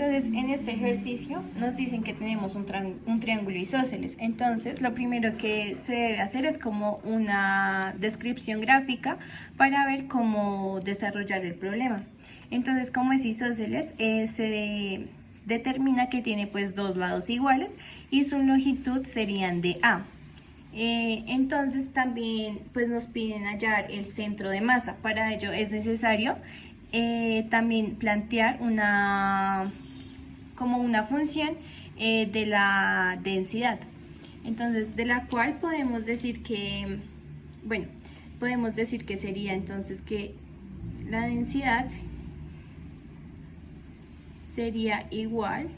Entonces, en este ejercicio nos dicen que tenemos un triángulo isósceles. Entonces, lo primero que se debe hacer es como una descripción gráfica para ver cómo desarrollar el problema. Entonces, como es isósceles, se determina que tiene pues dos lados iguales y su longitud serían de A. Entonces también pues nos piden hallar el centro de masa. Para ello es necesario también plantear como una función de la densidad. Entonces, de la cual podemos decir que, bueno, podemos decir que sería entonces que la densidad sería igual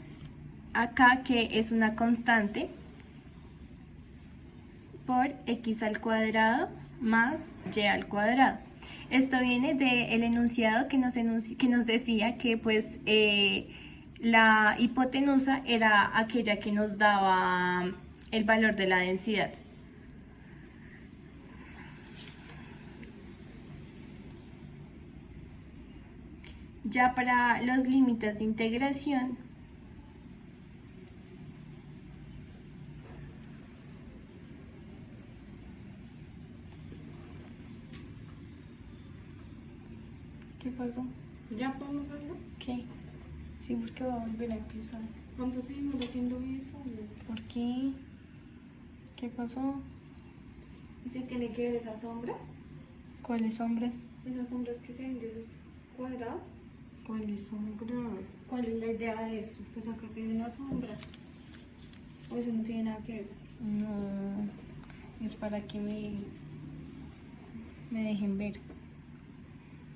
acá, que es una constante, por x al cuadrado más y al cuadrado. Esto viene del enunciado que nos decía que pues la hipotenusa era aquella que nos daba el valor de la densidad. Ya para los límites de integración, ¿qué pasó? ¿Ya podemos hacerlo? ¿Qué? Sí, porque va a volver a empezar. ¿Cuánto seguimos haciendo eso? ¿Por qué? ¿Qué pasó? ¿Y si tiene que ver esas sombras? ¿Cuáles sombras? Esas sombras que se ven de esos cuadrados. ¿Cuáles sombras? ¿Cuál es la idea de esto? Pues acá se ve una sombra. O eso no tiene nada que ver. No, es para que me dejen ver.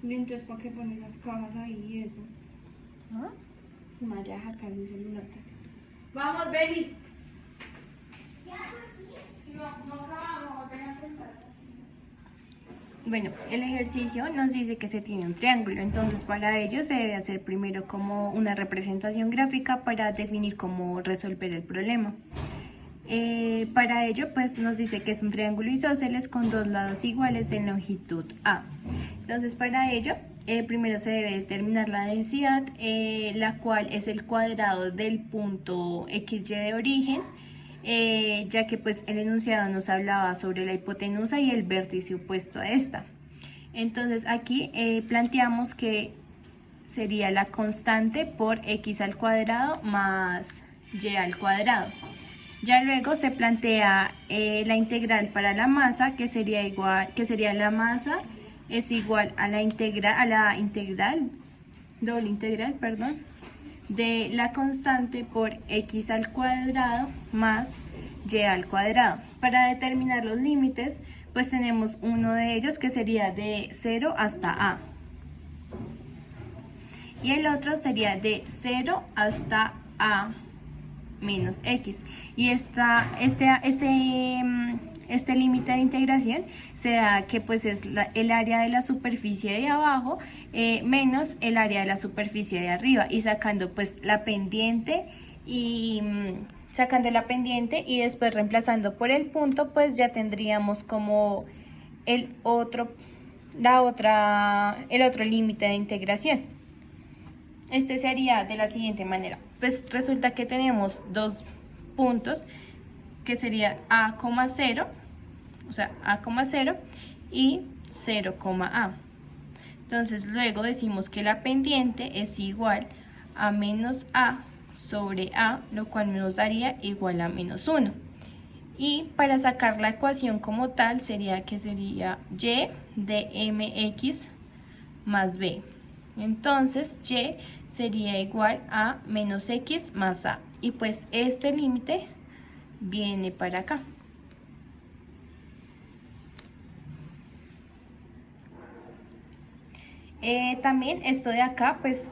Y entonces, ¿para qué pones esas cajas ahí y eso? ¿Ah? Me voy a dejar caer mi celular, Tati. ¡Vamos, Belis! Si no acabamos, apenas empezar. Bueno, el ejercicio nos dice que se tiene un triángulo, entonces para ello se debe hacer primero como una representación gráfica para definir cómo resolver el problema. Para ello pues nos dice que es un triángulo isósceles con dos lados iguales en longitud A. Entonces para ello primero se debe determinar la densidad, la cual es el cuadrado del punto XY de origen, ya que pues el enunciado nos hablaba sobre la hipotenusa y el vértice opuesto a esta. Entonces aquí planteamos que sería la constante por x al cuadrado más y al cuadrado. Ya luego se plantea la integral para la masa, que sería la masa es igual a la doble integral, perdón, de la constante por x al cuadrado más y al cuadrado. Para determinar los límites, pues tenemos uno de ellos que sería de 0 hasta a. Y el otro sería de 0 hasta a menos x. Y este límite de integración se da que pues es el área de la superficie de abajo menos el área de la superficie de arriba, y sacando pues la pendiente y después reemplazando por el punto, pues ya tendríamos como el otro límite de integración. Este se haría de la siguiente manera. Pues resulta que tenemos dos puntos que sería A,0, o sea, A,0 y 0,A. Entonces luego decimos que la pendiente es igual a menos A sobre A, lo cual nos daría igual a menos 1. Y para sacar la ecuación como tal sería que sería y de mx más b. Entonces y sería igual a menos x más a. Y pues este límite viene para acá. También esto de acá, pues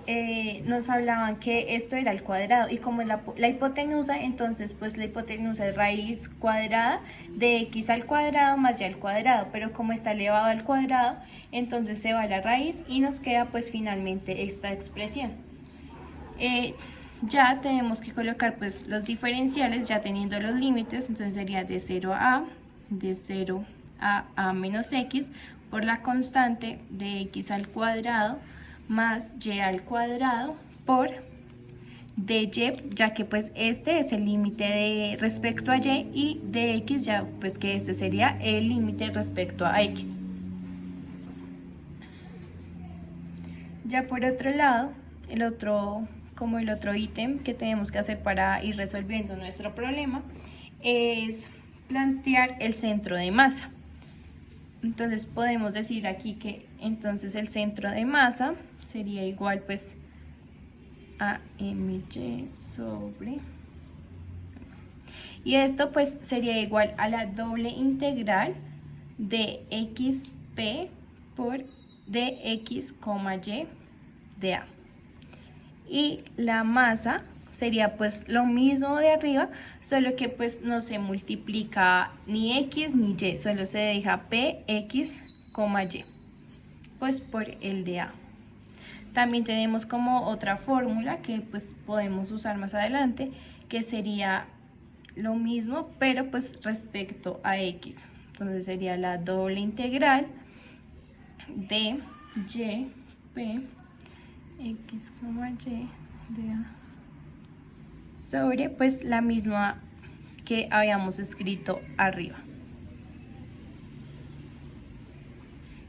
nos hablaban que esto era el cuadrado, y como es la hipotenusa, entonces pues la hipotenusa es raíz cuadrada de x al cuadrado más y al cuadrado, pero como está elevado al cuadrado, entonces se va a la raíz y nos queda pues finalmente esta expresión. Ya tenemos que colocar pues los diferenciales ya teniendo los límites, entonces sería de 0 a a menos x por la constante de x al cuadrado más y al cuadrado por de y, ya que pues este es el límite de respecto a y, y de x ya pues que este sería el límite respecto a x. Ya por otro lado, el otro ítem que tenemos que hacer para ir resolviendo nuestro problema es plantear el centro de masa. Entonces podemos decir aquí que entonces el centro de masa sería igual pues a my sobre, y esto pues sería igual a la doble integral de xp por dx, y de a. Y la masa sería pues lo mismo de arriba, solo que pues no se multiplica ni x ni y, solo se deja p, x, y, pues por el de a. También tenemos como otra fórmula que pues podemos usar más adelante, que sería lo mismo, pero pues respecto a x. Entonces sería la doble integral de y, p, x, y de a sobre pues la misma que habíamos escrito arriba.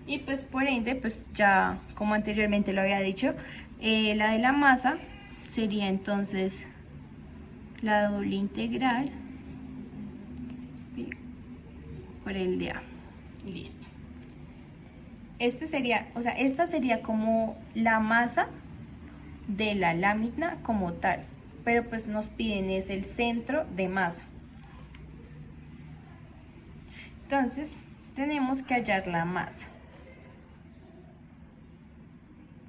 Y pues por ende, pues ya como anteriormente lo había dicho, la de la masa sería entonces la doble integral por el de a. Listo. Esta sería como la masa de la lámina como tal, pero pues nos piden es el centro de masa. Entonces tenemos que hallar la masa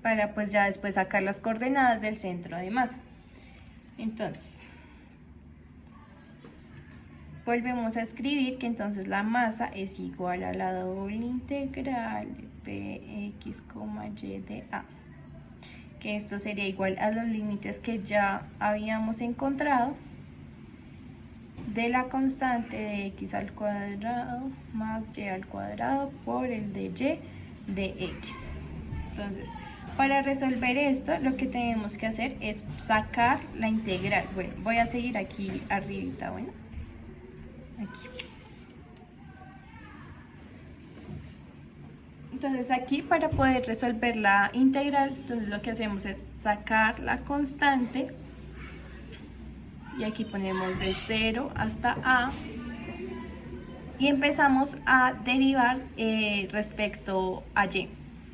para pues ya después sacar las coordenadas del centro de masa. Entonces volvemos a escribir que entonces la masa es igual a la doble integral de px, y de a, que esto sería igual a los límites que ya habíamos encontrado de la constante de x al cuadrado más y al cuadrado por el de y de x. Entonces, para resolver esto, lo que tenemos que hacer es sacar la integral. Bueno, voy a seguir aquí arribita, bueno, aquí. Entonces aquí para poder resolver la integral, entonces lo que hacemos es sacar la constante y aquí ponemos de 0 hasta a y empezamos a derivar respecto a y.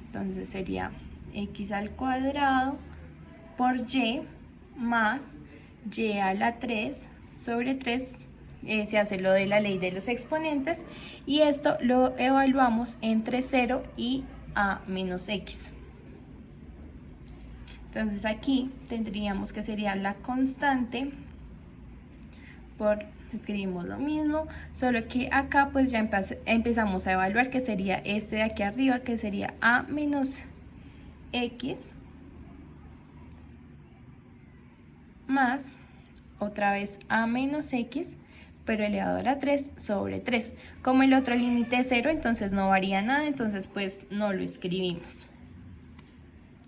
Entonces sería x al cuadrado por y más y a la 3 sobre 3. Se hace lo de la ley de los exponentes y esto lo evaluamos entre 0 y a menos x. Entonces aquí tendríamos que sería la constante por, escribimos lo mismo, solo que acá pues ya empezamos a evaluar que sería este de aquí arriba, que sería a menos x más otra vez a menos x, pero elevado a la 3 sobre 3. Como el otro límite es 0, entonces no varía nada, entonces pues no lo escribimos.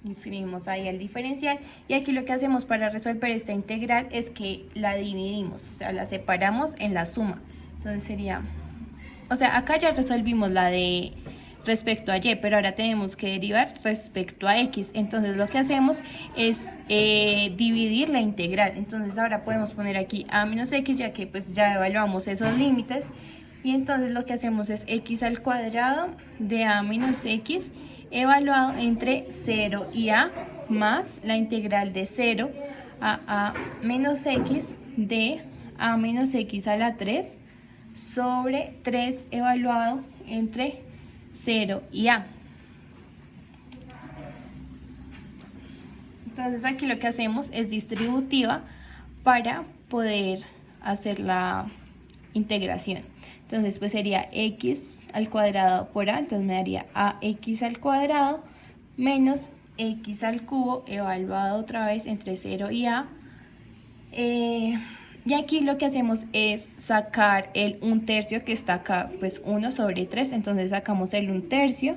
Escribimos ahí el diferencial y aquí lo que hacemos para resolver esta integral es que la dividimos, o sea, la separamos en la suma. Entonces sería, o sea, acá ya resolvimos la de respecto a y, pero ahora tenemos que derivar respecto a x. Entonces lo que hacemos es dividir la integral. Entonces ahora podemos poner aquí a menos x, ya que pues ya evaluamos esos límites. Y entonces lo que hacemos es x al cuadrado de a menos x evaluado entre 0 y a más la integral de 0 a menos x de a menos x a la 3 sobre 3 evaluado entre 0 y a. Entonces aquí lo que hacemos es distributiva para poder hacer la integración. Entonces pues sería x al cuadrado por a, entonces me daría ax al cuadrado menos x al cubo evaluado otra vez entre 0 y a. Y aquí lo que hacemos es sacar el 1/3 que está acá, pues 1 sobre 3, entonces sacamos el 1/3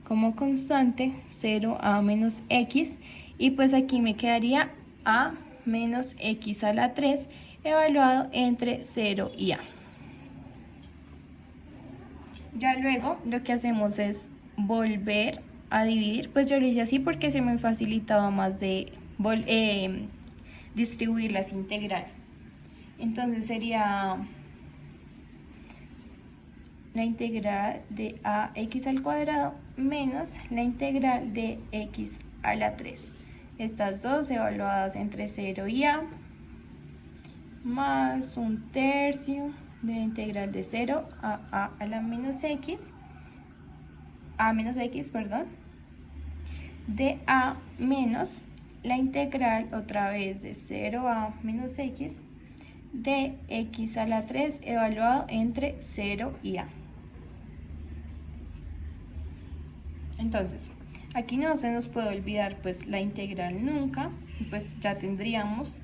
como constante, 0 a menos x, y pues aquí me quedaría a menos x a la 3 evaluado entre 0 y a. Ya luego lo que hacemos es volver a dividir, pues yo lo hice así porque se me facilitaba más de distribuir las integrales. Entonces sería la integral de ax al cuadrado menos la integral de x a la 3. Estas dos evaluadas entre 0 y a, más 1/3 de la integral de 0 a la menos x, de a menos la integral otra vez de 0 a menos x de x a la 3 evaluado entre 0 y a. Entonces, aquí no se nos puede olvidar pues la integral nunca, pues ya tendríamos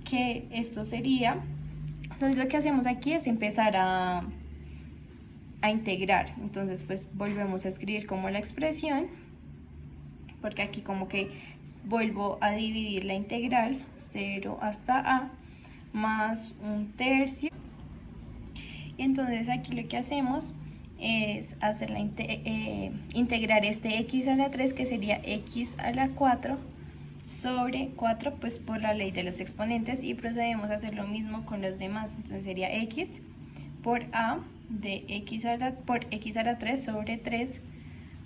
que esto sería, entonces lo que hacemos aquí es empezar a integrar. Entonces pues volvemos a escribir como la expresión, porque aquí como que vuelvo a dividir la integral 0 hasta a más 1/3, y entonces aquí lo que hacemos es hacer integrar este x a la 3, que sería x a la 4 sobre 4, pues por la ley de los exponentes, y procedemos a hacer lo mismo con los demás. Entonces sería x por a de x a la 3 sobre 3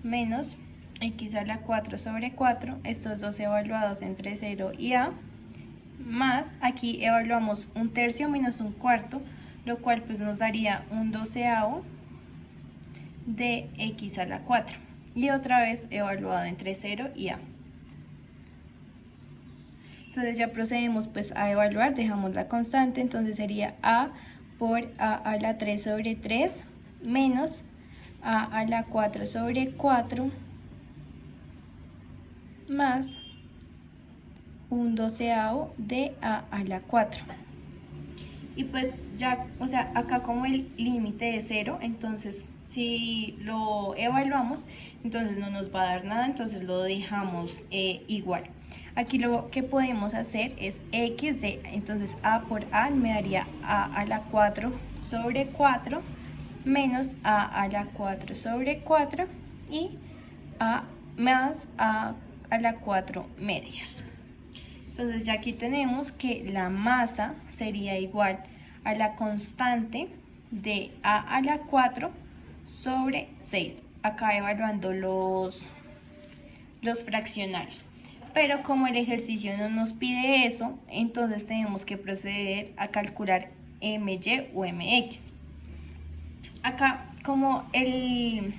menos x a la 4 sobre 4, estos dos evaluados entre 0 y a, más aquí evaluamos 1/3 menos 1/4, lo cual pues nos daría 1/12 de x a la 4, y otra vez evaluado entre 0 y a. Entonces ya procedemos pues a evaluar, dejamos la constante, entonces sería a por a la 3 sobre 3 menos a la 4 sobre 4 más 1/12 de a la 4. Y pues ya, o sea, acá como el límite es 0, entonces si lo evaluamos, entonces no nos va a dar nada, entonces lo dejamos igual. Aquí lo que podemos hacer es x de, entonces a por a me daría a la 4 sobre 4 menos a la 4 sobre 4 y a más a la 4 medios. Entonces ya aquí tenemos que la masa sería igual a la constante de a la 4 sobre 6, acá evaluando los fraccionarios. Pero como el ejercicio no nos pide eso, entonces tenemos que proceder a calcular my o mx. Acá, como el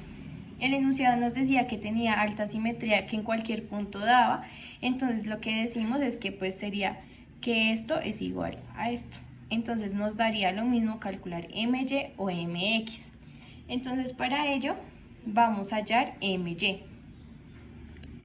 enunciado nos decía que tenía alta simetría, que en cualquier punto daba, entonces lo que decimos es que pues sería que esto es igual a esto. Entonces nos daría lo mismo calcular my o mx. Entonces para ello vamos a hallar my.